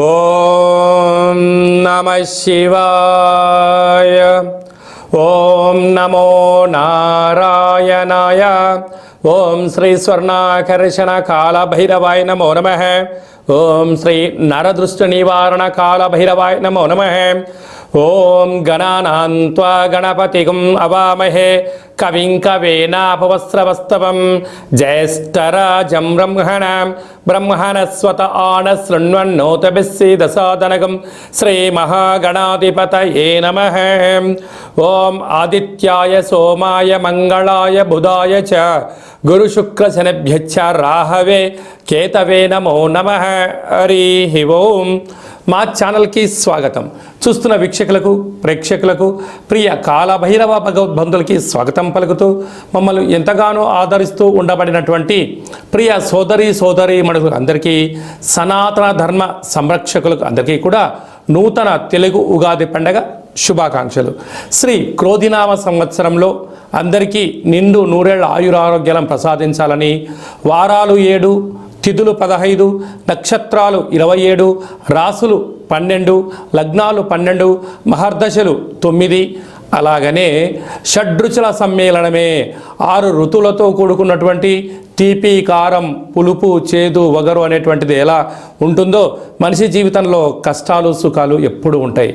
ఓం నమః శివాయ. ఓం నమో నారాయణాయ. ఓం శ్రీ స్వర్ణాకర్షణ కాళభైరవాయ నమో నమః. ఓం శ్రీ నరదృష్టి నివారణ కాళభైరవాయ నమో నమః. ఓం గణానాం త్వా గణపతిం అవామహే కవిం కవేనాపవస్రవస్తవం జ్యేష్ఠరాజం బ్రహ్మణస్వత ఆన శృణ్వన్నోతభిస్సీదసాదనగం శ్రీమహాగణాధిపతయే నమః. ఓం ఆదిత్యాయ సోమాయ మంగళాయ బుధాయ చ గురుశుక్రశనిభ్యశ్చ రాహవే కేతవే నమో నమః. హరి ఓం. మా ఛానల్కి స్వాగతం. చూస్తున్న వీక్షకులకు ప్రేక్షకులకు ప్రియ కాళభైరవ భగవద్బంధులకి స్వాగతం పలుకుతూ మమ్మల్ని ఎంతగానో ఆదరిస్తూ ఉండబడినటువంటి ప్రియ సోదరి మనుషులందరికీ సనాతన ధర్మ సంరక్షకులకు అందరికీ కూడా నూతన తెలుగు ఉగాది పండగ శుభాకాంక్షలు. శ్రీ క్రోధినామ సంవత్సరంలో అందరికీ నిండు నూరేళ్ల ఆయురారోగ్యాలను ప్రసాదించాలని, వారాలు 7, తిథులు 15, నక్షత్రాలు 27, రాసులు 12, లగ్నాలు 12, మహర్దశలు 9, అలాగనే షడ్రుచుల సమ్మేళనమే 6 ఋతువులతో కూడుకున్నటువంటి తీపి, కారం, పులుపు, చేదు, వగరు అనేటువంటిది ఎలా ఉంటుందో మనిషి జీవితంలో కష్టాలు సుఖాలు ఎప్పుడు ఉంటాయి.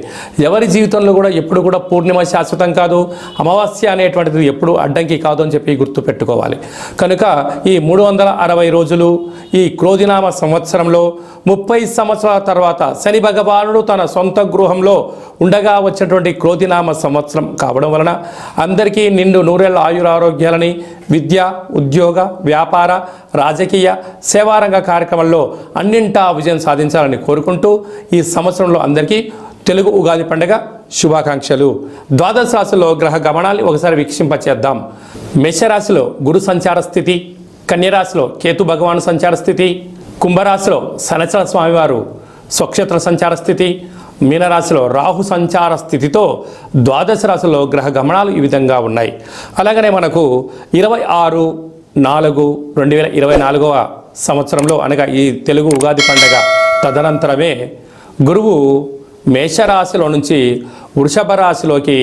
ఎవరి జీవితంలో కూడా ఎప్పుడు కూడా పూర్ణిమ శాశ్వతం కాదు, అమావాస్య అనేటువంటిది ఎప్పుడు అడ్డంకి కాదు అని చెప్పి గుర్తుపెట్టుకోవాలి. కనుక ఈ 360 రోజులు ఈ క్రోధినామ సంవత్సరంలో 30 సంవత్సరాల తర్వాత శని భగవానుడు తన సొంత గృహంలో ఉండగా వచ్చినటువంటి క్రోధినామ సంవత్సరం కావడం వలన అందరికీ నిండు నూరేళ్ల ఆయురారోగ్యాలని, విద్య, ఉద్యోగ, వ్యాపార, రాజకీయ, సేవారంగ కార్యక్రమాల్లో అన్నింటా విజయం సాధించాలని కోరుకుంటూ ఈ సంవత్సరంలో అందరికీ తెలుగు ఉగాది పండుగ శుభాకాంక్షలు. ద్వాదశ రాశిలో గ్రహ గమనాన్ని ఒకసారి వీక్షింపచేద్దాం. మేషరాశిలో గురు సంచార స్థితి, కన్యరాశిలో కేతు భగవాను సంచార స్థితి, కుంభరాశిలో శనిచర స్వామివారు స్వక్షేత్ర సంచార స్థితి, మీనరాశిలో రాహు సంచార స్థితితో ద్వాదశ రాశిలో గ్రహ గమనాలు ఈ విధంగా ఉన్నాయి. అలాగనే మనకు 26/4/2024 సంవత్సరంలో అనగా ఈ తెలుగు ఉగాది పండగ తదనంతరమే గురువు మేషరాశిలో నుంచి వృషభ రాశిలోకి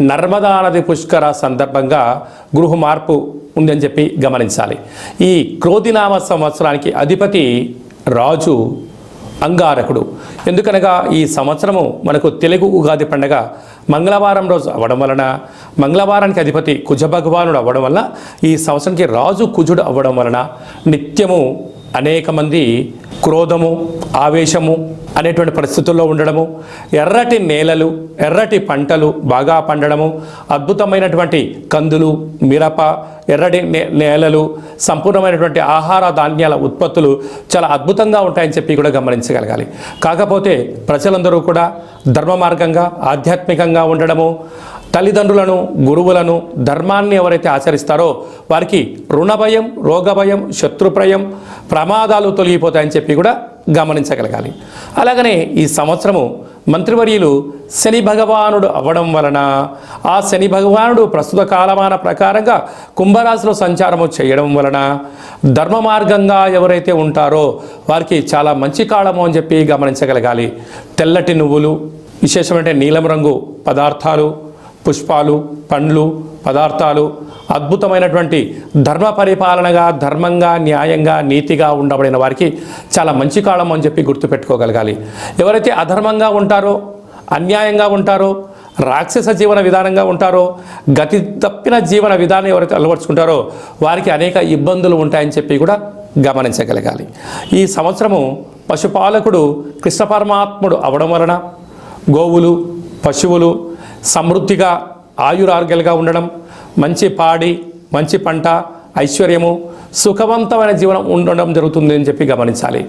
నర్మదా నది పుష్కర సందర్భంగా గృహ మార్పు ఉందని చెప్పి గమనించాలి. ఈ క్రోధినామ సంవత్సరానికి అధిపతి రాజు అంగారకుడు. ఎందుకనగా ఈ సంవత్సరము మనకు తెలుగు ఉగాది పండగ మంగళవారం రోజు అవ్వడం వలన, మంగళవారానికి అధిపతి కుజ భగవానుడు అవ్వడం వలన, ఈ సంవత్సరానికి రాజు కుజుడు అవ్వడం వలన నిత్యము అనేక మంది క్రోధము, ఆవేశము అనేటువంటి పరిస్థితుల్లో ఉండడము, ఎర్రటి నేలలు, ఎర్రటి పంటలు బాగా పండడము, అద్భుతమైనటువంటి కందులు, మిరప, ఎర్రటి నేలలు, సంపూర్ణమైనటువంటి ఆహార ధాన్యాల ఉత్పత్తులు చాలా అద్భుతంగా ఉంటాయని చెప్పి కూడా గమనించగలగాలి. కాకపోతే ప్రజలందరూ కూడా ధర్మ మార్గంగా, ఆధ్యాత్మికంగా ఉండడము, తల్లిదండ్రులను, గురువులను, ధర్మాన్ని ఎవరైతే ఆచరిస్తారో వారికి రుణభయం, రోగభయం, శత్రుప్రయం, ప్రమాదాలు తొలగిపోతాయని చెప్పి కూడా గమనించగలగాలి. అలాగనే ఈ సంవత్సరము మంత్రివర్యులు శని భగవానుడు అవ్వడం వలన, ఆ శని భగవానుడు ప్రస్తుత కాలమాన ప్రకారంగా కుంభరాశిలో సంచారము చేయడం వలన ధర్మ మార్గంగా ఎవరైతే ఉంటారో వారికి చాలా మంచి కాలము అని చెప్పి గమనించగలగాలి. తెల్లటి నువ్వులు, విశేషమైన నీలం రంగు పదార్థాలు, పుష్పాలు, పండ్లు, పదార్థాలు, అద్భుతమైనటువంటి ధర్మ పరిపాలనగా, ధర్మంగా, న్యాయంగా, నీతిగా ఉండబడిన వారికి చాలా మంచి కాలం అని చెప్పి గుర్తుపెట్టుకోగలగాలి. ఎవరైతే అధర్మంగా ఉంటారో, అన్యాయంగా ఉంటారో, రాక్షస జీవన విధానంగా ఉంటారో, గతి తప్పిన జీవన విధానం ఎవరైతే అలవర్చుకుంటారో వారికి అనేక ఇబ్బందులు ఉంటాయని చెప్పి కూడా గమనించగలగాలి. ఈ సంవత్సరము పశుపాలకుడు కృష్ణ పరమాత్ముడు అవడం వలన గోవులు, పశువులు సమృద్ధిగా ఆయురారోగ్యాలుగా ఉండడం, మంచి పాడి, మంచి పంట, ఐశ్వర్యము, సుఖవంతమైన జీవనం ఉండడం జరుగుతుంది అని చెప్పి గమనించాలి.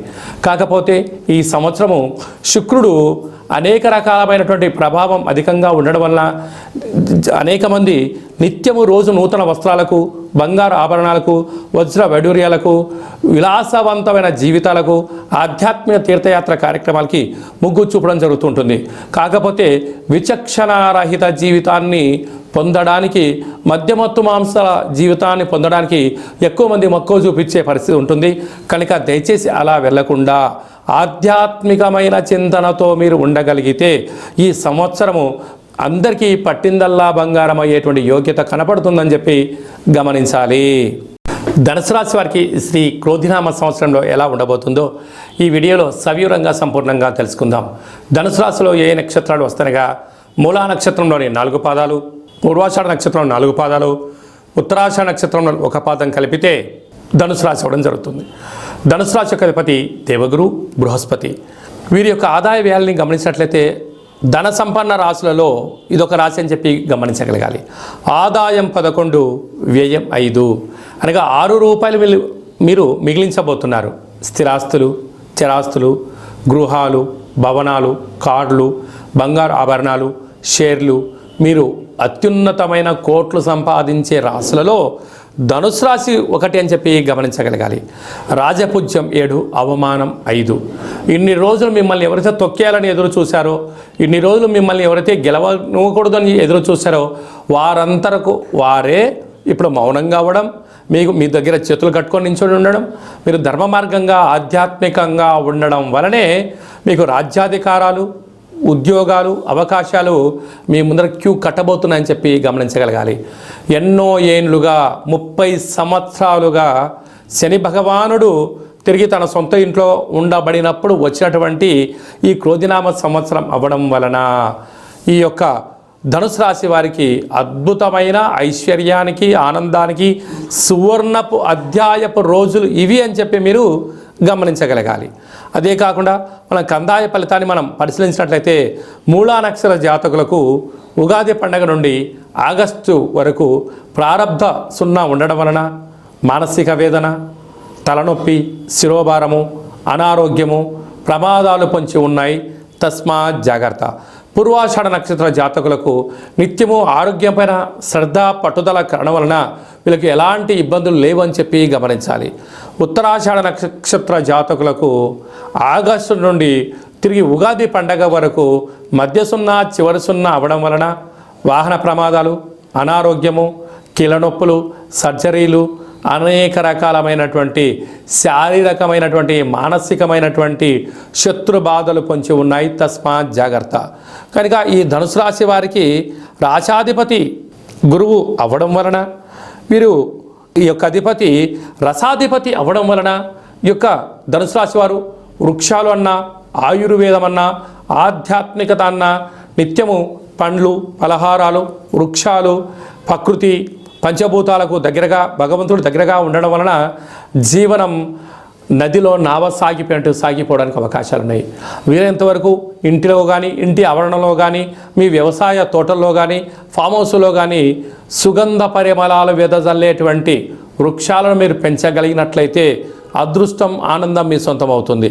కాకపోతే ఈ సంవత్సరము శుక్రుడు అనేక రకాలమైనటువంటి ప్రభావం అధికంగా ఉండడం వలన అనేక మంది నిత్యము రోజు నూతన వస్త్రాలకు, బంగారు ఆభరణాలకు, వజ్ర వైడూర్యాలకు, విలాసవంతమైన జీవితాలకు, ఆధ్యాత్మిక తీర్థయాత్ర కార్యక్రమాలకి మొగ్గు చూపడం జరుగుతుంటుంది. కాకపోతే విచక్షణారహిత జీవితాన్ని పొందడానికి, మద్యమత్తు మాంసాల జీవితాన్ని పొందడానికి ఎక్కువ మంది మక్కువ చూపించే పరిస్థితి ఉంటుంది. కనుక దయచేసి అలా వెళ్లకుండా ఆధ్యాత్మికమైన చింతనతో మీరు ఉండగలిగితే ఈ సంవత్సరము అందరికీ పట్టిందల్లా బంగారం అయ్యేటువంటి యోగ్యత కనపడుతుందని చెప్పి గమనించాలి. ధనుసు రాశి వారికి శ్రీ క్రోధినామ సంవత్సరంలో ఎలా ఉండబోతుందో ఈ వీడియోలో సవివరంగా సంపూర్ణంగా తెలుసుకుందాం. ధనుసు రాశిలో ఏ నక్షత్రాలు వస్తాయనగా మూలా నక్షత్రంలోని 4 పాదాలు, పూర్వాషాఢ నక్షత్రంలో 4 పాదాలు, ఉత్తరాషాఢ నక్షత్రంలో 1 పాదం కలిపితే ధనుసు రాశి అవ్వడం జరుగుతుంది. ధనుసు రాశి యొక్క అధిపతి దేవగురు బృహస్పతి. వీరి యొక్క ఆదాయ వ్యయాలని గమనించినట్లయితే ధన సంపన్న రాశులలో ఇదొక రాశి అని చెప్పి గమనించగలగాలి. ఆదాయం 11, వ్యయం 5, అనగా 6 రూపాయలు మీరు మిగిలించబోతున్నారు. స్థిరాస్తులు, చరాస్తులు, గృహాలు, భవనాలు, కార్లు, బంగారు ఆభరణాలు, షేర్లు, మీరు అత్యున్నతమైన కోట్లు సంపాదించే రాశులలో ధనుసు రాశి 1 అని చెప్పి గమనించగలగాలి. రాజపూజ్యం 7, అవమానం 5. ఇన్ని రోజులు మిమ్మల్ని ఎవరైతే తొక్కేయాలని ఎదురు చూశారో, ఇన్ని రోజులు మిమ్మల్ని ఎవరైతే గెలవకూడదని ఎదురు చూశారో వారంతరకు వారే ఇప్పుడు మౌనంగా అవ్వడం, మీ దగ్గర చేతులు కట్టుకొని నించొని ఉండడం, మీరు ధర్మ మార్గంగా ఆధ్యాత్మికంగా ఉండడం వలనే మీకు రాజ్యాధికారాలు, ఉద్యోగాలు, అవకాశాలు మీ ముందర క్యూ కట్టబోతున్నాయని చెప్పి గమనించగలగాలి. ఎన్నో ఏండ్లుగా 30 సంవత్సరాలుగా శని భగవానుడు తిరిగి తన సొంత ఇంట్లో ఉండబడినప్పుడు వచ్చినటువంటి ఈ క్రోధినామ సంవత్సరం అవ్వడం వలన ఈ యొక్క ధనుసు రాశి వారికి అద్భుతమైన ఐశ్వర్యానికి, ఆనందానికి సువర్ణపు అధ్యాయపు రోజులు ఇవి అని చెప్పి మీరు గమనించగలగాలి. అదే కాకుండా మన కందాయ ఫలితాన్ని మనం పరిశీలించినట్లయితే మూలా నక్షత్ర జాతకులకు ఉగాది పండుగ నుండి ఆగస్టు వరకు ప్రారబ్ధ 0 ఉండడం వలన మానసిక వేదన, తలనొప్పి, శిరోభారము, అనారోగ్యము, ప్రమాదాలు పొంచి ఉన్నాయి. తస్మాత్ జాగ్రత్త. పూర్వాషాఢ నక్షత్ర జాతకులకు నిత్యము ఆరోగ్యంపైన శ్రద్ధ, పట్టుదల కారణం వలన వీళ్ళకి ఎలాంటి ఇబ్బందులు లేవు అని చెప్పి గమనించాలి. ఉత్తరాషాఢ నక్షత్ర జాతకులకు ఆగస్టు నుండి తిరిగి ఉగాది పండగ వరకు మధ్య 0, చివరి 0 అవ్వడం వలన వాహన ప్రమాదాలు, అనారోగ్యము, కీళ్ళనొప్పులు, సర్జరీలు, అనేక రకాలమైనటువంటి శారీరకమైనటువంటి, మానసికమైనటువంటి శత్రు బాధలు పొంచి ఉన్నాయి. తస్మాత్ జాగ్రత్త. కనుక ఈ ధనుసు రాశి వారికి రాశాధిపతి గురువు అవ్వడం వలన, వీరు ఈ యొక్క అధిపతి రసాధిపతి అవ్వడం వలన ఈ యొక్క ధనుసు రాశి వారు వృక్షాలు అన్నా, ఆయుర్వేదం అన్నా, ఆధ్యాత్మికత అన్నా, నిత్యము పండ్లు, పలహారాలు, వృక్షాలు, ప్రకృతి, పంచభూతాలకు దగ్గరగా, భగవంతుడు దగ్గరగా ఉండడం వలన జీవనం నదిలో నావ సాగిపోవడానికి అవకాశాలు ఉన్నాయి. వీలైనంతవరకు ఇంటిలో కానీ, ఇంటి ఆవరణలో కానీ, మీ వ్యవసాయ తోటల్లో కానీ, ఫామ్ హౌస్లో కానీ సుగంధ పరిమళాలు వెదజల్లేటువంటి వృక్షాలను మీరు పెంచగలిగినట్లయితే అదృష్టం, ఆనందం మీ సొంతం అవుతుంది.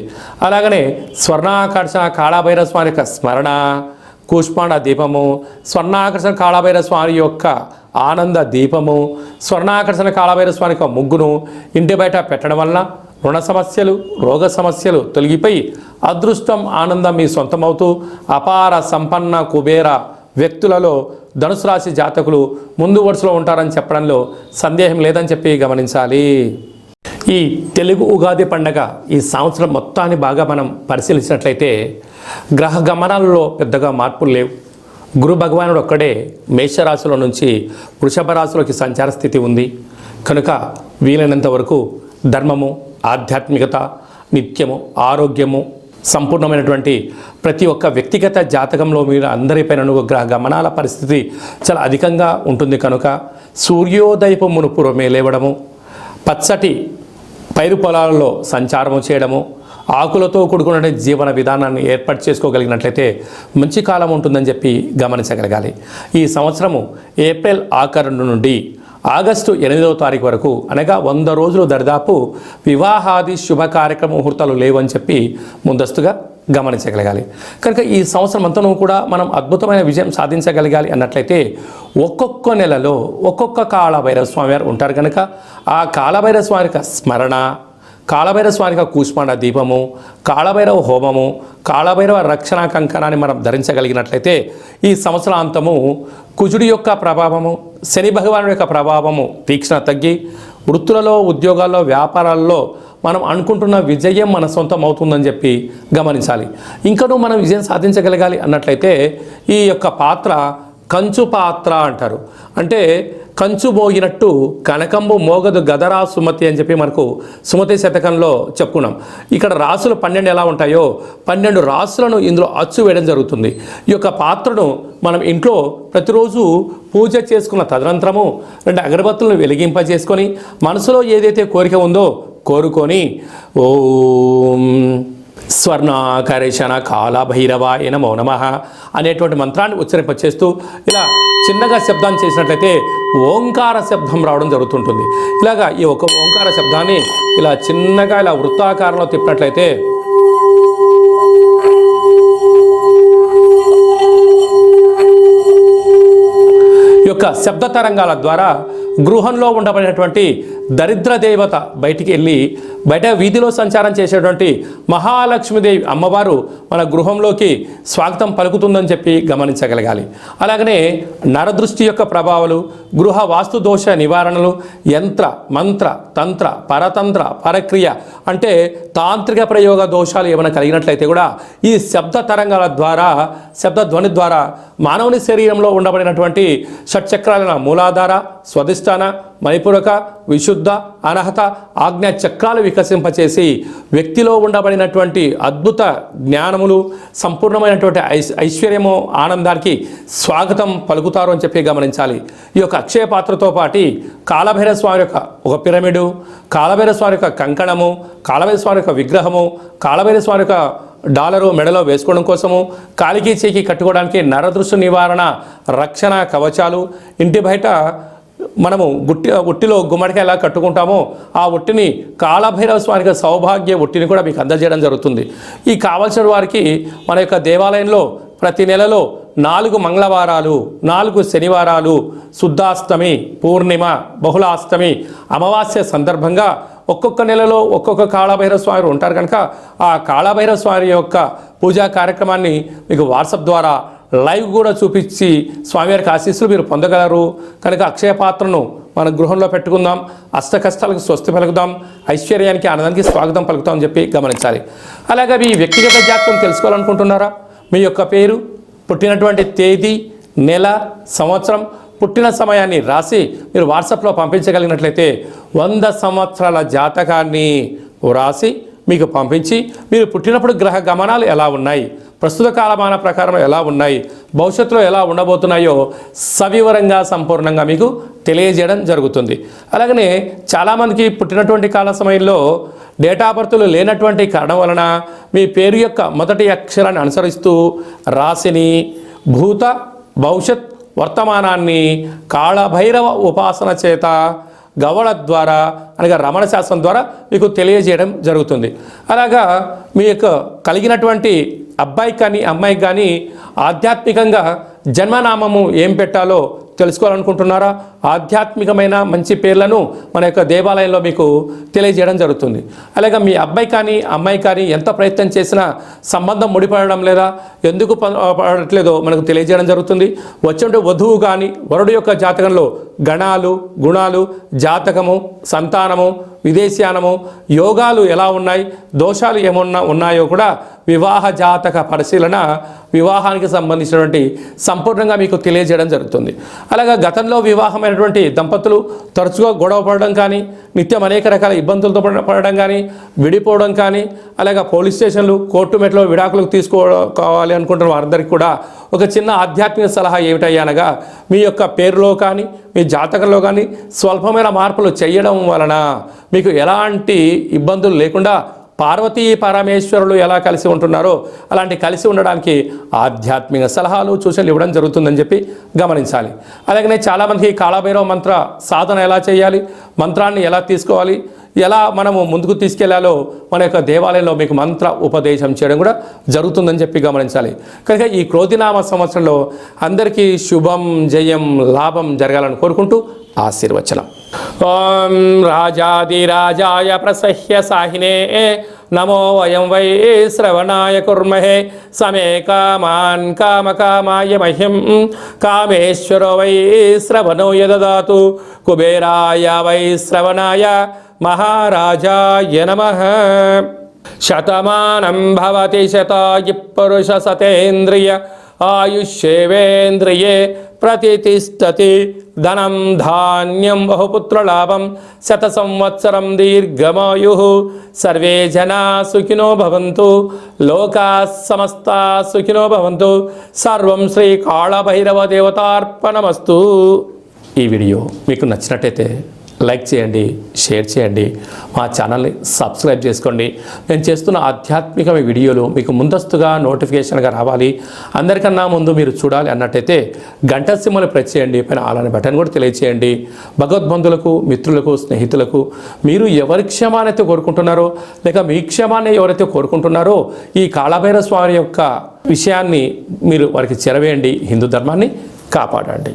అలాగనే స్వర్ణాకర్షణ కాళభైరవ స్వామి యొక్క స్మరణ, కూష్మాండ దీపము, స్వర్ణాకర్షణ కాళభైరవ స్వామి యొక్క ఆనంద దీపము, స్వర్ణాకర్షణ కాళభైరవ స్వామి యొక్క ముగ్గును ఇంటి బయట పెట్టడం వలన రుణ సమస్యలు, రోగ సమస్యలు తొలగిపోయి అదృష్టం, ఆనందం మీ సొంతమవుతూ అపార సంపన్న కుబేర వ్యక్తులలో ధనుసు రాశి జాతకులు ముందు వరుసలో ఉంటారని చెప్పడంలో సందేహం లేదని చెప్పి గమనించాలి. ఈ తెలుగు ఉగాది పండగ ఈ సంవత్సరం మొత్తాన్ని బాగా మనం పరిశీలించినట్లయితే గ్రహ గమనాలలో పెద్దగా మార్పులు లేవు. గురు భగవానుడు ఒక్కడే మేషరాశిలో నుంచి వృషభ రాశిలోకి సంచార స్థితి ఉంది. కనుక వీలైనంత వరకు ధర్మము, ఆధ్యాత్మికత, నిత్యము, ఆరోగ్యము, సంపూర్ణమైనటువంటి ప్రతి ఒక్క వ్యక్తిగత జాతకంలో మీరు అందరిపైన గ్రహ గమనాల పరిస్థితి చాలా అధికంగా ఉంటుంది. కనుక సూర్యోదయపు మునుపురమే లేవడము, పచ్చటి పైరు పొలాలలో సంచారము చేయడము, ఆకులతో కూడుకున్న జీవన విధానాన్ని ఏర్పాటు చేసుకోగలిగినట్లయితే మంచి కాలం ఉంటుందని చెప్పి గమనించగలగాలి. ఈ సంవత్సరము ఏప్రిల్ ఆఖరు నుండి ఆగస్టు 8వ తారీఖు వరకు, అనగా 100 రోజులు దరిదాపు వివాహాది శుభ కార్యక్రమ ముహూర్తాలు లేవని చెప్పి ముందస్తుగా గమనించగలగాలి. కనుక ఈ సంవత్సరం అంతనూ కూడా మనం అద్భుతమైన విజయం సాధించగలగాలి అన్నట్లయితే ఒక్కొక్క నెలలో ఒక్కొక్క కాళభైరవ స్వామి వారు ఉంటారు. కనుక ఆ కాళభైరవ స్వామి యొక్క స్మరణ, కాళభైరవ స్వామి యొక్క కూష్మాండ దీపము, కాళభైరవ హోమము, కాళభైరవ రక్షణ కంకణాన్ని మనం ధరించగలిగినట్లయితే ఈ సంవత్సరాంతము కుజుడి యొక్క ప్రభావము, శని భగవానుడి యొక్క ప్రభావము తీక్షణ తగ్గి వృత్తులలో, ఉద్యోగాల్లో, వ్యాపారాల్లో మనం అనుకుంటున్న విజయం మన సొంతం అవుతుందని చెప్పి గమనించాలి. ఇంకనూ మనం విజయం సాధించగలగాలి అన్నట్లయితే ఈ యొక్క పాత్ర కంచు పాత్ర అంటారు. అంటే కంచు మోగినట్టు కనకంబు మోగదు గదరా సుమతి అని చెప్పి మనకు సుమతి శతకంలో చెప్పుకున్నాం. ఇక్కడ రాసులు 12 ఎలా ఉంటాయో 12 రాసులను ఇందులో అచ్చు వేయడం జరుగుతుంది. ఈ యొక్క పాత్రను మనం ఇంట్లో ప్రతిరోజు పూజ చేసుకున్న తదనంతరము 2 అగరబత్తులను వెలిగింపజేసుకొని మనసులో ఏదైతే కోరిక ఉందో కోరుకొని ఓం స్వర్ణాకరేషణ కాళభైరవాయ నమో నమః అనేటువంటి మంత్రాన్ని ఉచ్చరింపచేస్తూ ఇలా చిన్నగా శబ్దాన్ని చేసినట్లయితే ఓంకార శబ్దం రావడం జరుగుతుంటుంది. ఇలాగా ఈ ఒక ఓంకార శబ్దాన్ని ఇలా చిన్నగా ఇలా వృత్తాకారంలో తిప్పినట్లయితే ఈ యొక్క శబ్ద తరంగాల ద్వారా గృహంలో ఉండబడినటువంటి దరిద్ర దేవత బయటికి వెళ్ళి బయట వీధిలో సంచారం చేసేటువంటి మహాలక్ష్మీదేవి అమ్మవారు మన గృహంలోకి స్వాగతం పలుకుతుందని చెప్పి గమనించగలగాలి. అలాగనే నరదృష్టి యొక్క ప్రభావాలు, గృహ వాస్తు దోష నివారణలు, యంత్ర మంత్ర తంత్ర పరతంత్ర పరక్రియ అంటే తాంత్రిక ప్రయోగ దోషాలు ఏమైనా కలిగినట్లయితే కూడా ఈ శబ్ద తరంగాల ద్వారా శబ్ద ధ్వని ద్వారా మానవుని శరీరంలో ఉండబడినటువంటి షట్చక్రాల మూలాధార, స్వధిష్టాన, మణిపూరక, విశుద్ధ, అనహత, ఆజ్ఞా చక్రాలు వికసింపచేసి వ్యక్తిలో ఉండబడినటువంటి అద్భుత జ్ఞానములు, సంపూర్ణమైనటువంటి ఐశ్వర్యము, ఆనందానికి స్వాగతం పలుకుతారు అని చెప్పి గమనించాలి. ఈ యొక్క అక్షయ పాత్రతో పాటు కాళభైరవ స్వామి యొక్క ఒక పిరమిడు, కాళభైరవ స్వామి యొక్క కంకణము, కాళభైరవ స్వామి యొక్క విగ్రహము, కాళభైరవ స్వామి యొక్క డాలరు మెడలో వేసుకోవడం కోసము, కాలికి చేకి కట్టుకోవడానికి నరదృష్టి నివారణ రక్షణ కవచాలు, ఇంటి బయట మనము ఉట్టిలో గుమ్మడికాయ ఎలా కట్టుకుంటామో ఆ ఉట్టిని కాళభైరవ స్వామికి సౌభాగ్య ఉట్టిని కూడా మీకు అందజేయడం జరుగుతుంది. ఈ కావలసిన వారికి మన యొక్క దేవాలయంలో ప్రతి నెలలో 4 మంగళవారాలు, 4 శనివారాలు, శుద్ధాష్టమి, పూర్ణిమ, బహుళాష్టమి, అమావాస్య సందర్భంగా ఒక్కొక్క నెలలో ఒక్కొక్క కాళభైరవ స్వామి ఉంటారు కనుక ఆ కాళభైరవ స్వామి యొక్క పూజా కార్యక్రమాన్ని మీకు వాట్సాప్ ద్వారా లైవ్ కూడా చూపించి స్వామివారికి ఆశీస్సులు మీరు పొందగలరు. కనుక అక్షయ పాత్రను మన గృహంలో పెట్టుకుందాం, అష్ట కష్టాలకు స్వస్తి పలుకుదాం, ఐశ్వర్యానికి ఆనందానికి స్వాగతం పలుకుతాం అని చెప్పి గమనించాలి. అలాగే మీ వ్యక్తిగత జాతకం తెలుసుకోవాలనుకుంటున్నారా? మీ యొక్క పేరు, పుట్టినటువంటి తేదీ, నెల, సంవత్సరం, పుట్టిన సమయాన్ని రాసి మీరు వాట్సాప్లో పంపించగలిగినట్లయితే 100 సంవత్సరాల జాతకాన్ని రాసి మీకు పంపించి మీరు పుట్టినప్పుడు గ్రహ గమనాలు ఎలా ఉన్నాయి, ప్రస్తుత కాలమాన ప్రకారం ఎలా ఉన్నాయి, భవిష్యత్తులో ఎలా ఉండబోతున్నాయో సవివరంగా సంపూర్ణంగా మీకు తెలియజేయడం జరుగుతుంది. అలాగనే చాలామందికి పుట్టినటువంటి కాల సమయంలో డేటా బర్త్లు లేనటువంటి కారణం వలన మీ పేరు యొక్క మొదటి అక్షరాన్ని అనుసరిస్తూ రాశిని, భూత భవిష్యత్ వర్తమానాన్ని కాళభైరవ ఉపాసన చేత గవళ ద్వారా అనగా రమణ శాస్త్రం ద్వారా మీకు తెలియజేయడం జరుగుతుంది. అలాగా మీ యొక్క కలిగినటువంటి అబ్బాయికి కానీ అమ్మాయికి కానీ ఆధ్యాత్మికంగా జన్మనామము ఏం పెట్టాలో తెలుసుకోవాలనుకుంటున్నారా? ఆధ్యాత్మికమైన మంచి పేర్లను మన యొక్క దేవాలయంలో మీకు తెలియజేయడం జరుగుతుంది. అలాగే మీ అబ్బాయి కానీ అమ్మాయి కానీ ఎంత ప్రయత్నం చేసినా సంబంధం ముడిపడడం లేదా, ఎందుకు పడట్లేదో మనకు తెలియజేయడం జరుగుతుంది. వచ్చే వధువు కానీ వరుడు యొక్క జాతకంలో గణాలు, గుణాలు, జాతకము, సంతానము, విదేశీయానము, యోగాలు ఎలా ఉన్నాయి, దోషాలు ఏమన్నా ఉన్నాయో కూడా వివాహ జాతక పరిశీలన, వివాహానికి సంబంధించినటువంటి సంపూర్ణంగా మీకు తెలియజేయడం జరుగుతుంది. అలాగా గతంలో వివాహమైనటువంటి దంపతులు తరచుగా గొడవ పడడం కానీ, నిత్యం అనేక రకాల ఇబ్బందులతో పడడం కానీ, విడిపోవడం కానీ, అలాగే పోలీస్ స్టేషన్లు, కోర్టు మెట్లో విడాకులకు తీసుకోవాలి అనుకుంటున్న వారందరికీ కూడా ఒక చిన్న ఆధ్యాత్మిక సలహా ఏమిటయ్యా అనగా, మీ యొక్క పేరులో కానీ మీ జాతకంలో కానీ స్వల్పమైన మార్పులు చేయడం వలన మీకు ఎలాంటి ఇబ్బందులు లేకుండా పార్వతీ పరమేశ్వరులు ఎలా కలిసి ఉంటున్నారో అలాంటి కలిసి ఉండడానికి ఆధ్యాత్మిక సలహాలు సూచనలు ఇవ్వడం జరుగుతుందని చెప్పి గమనించాలి. అలాగనే చాలామందికి కాళభైరవ మంత్ర సాధన ఎలా చేయాలి, మంత్రాన్ని ఎలా తీసుకోవాలి, ఎలా మనము ముందుకు తీసుకెళ్లాలో మన యొక్క దేవాలయంలో మీకు మంత్ర ఉపదేశం చేయడం కూడా జరుగుతుందని చెప్పి గమనించాలి. కనుక ఈ క్రోధినామ సంవత్సరంలో అందరికీ శుభం, జయం, లాభం జరగాలని కోరుకుంటూ ఆశీర్వచనం. ఓం రాజాదిరాజాయ ప్రసహ్య సాహినే నమో వయం వై శ్రవణాయ కుర్మహే సమే కామాన్ కామకామాయ మహ్యం కామేశ్వరో వై శ్రవణో యదదాతు కుబేరాయ వై శ్రవణాయ మహారాజాయ నమః. శతమానం భవతి శతాయు పురుష సతేంద్రియ ఆయుష్యేవేంద్రియే ప్రతిష్టతి. ధనం ధాన్యం బహుపుత్రలాభం శత సంవత్సరం దీర్ఘమాయు. సర్వే జనా సుఖినో భవంతు. లోకా సమస్తా సుఖినో భవంతు. సర్వం శ్రీ కాళభైరవ దేవతార్పణమస్తు. ఈ వీడియో మీకు నచ్చినట్టయితే లైక్ చేయండి, షేర్ చేయండి, మా ఛానల్ని సబ్స్క్రైబ్ చేసుకోండి. నేను చేస్తున్న ఆధ్యాత్మిక వీడియోలు మీకు ముందస్తుగా నోటిఫికేషన్గా రావాలి, అందరికన్నా ముందు మీరు చూడాలి అన్నట్టయితే గంట సింబల్ ప్రెస్ చేయండి, పైన అలానే బటన్ కూడా తెలియచేయండి. భగవద్బంధులకు, మిత్రులకు, స్నేహితులకు మీరు ఎవరి క్షేమానైతే కోరుకుంటున్నారో లేక మీ క్షేమాన్ని ఎవరైతే కోరుకుంటున్నారో ఈ కాళభైరవ స్వామి యొక్క విషయాన్ని మీరు వారికి చేరవేయండి. హిందూ ధర్మాన్ని కాపాడండి.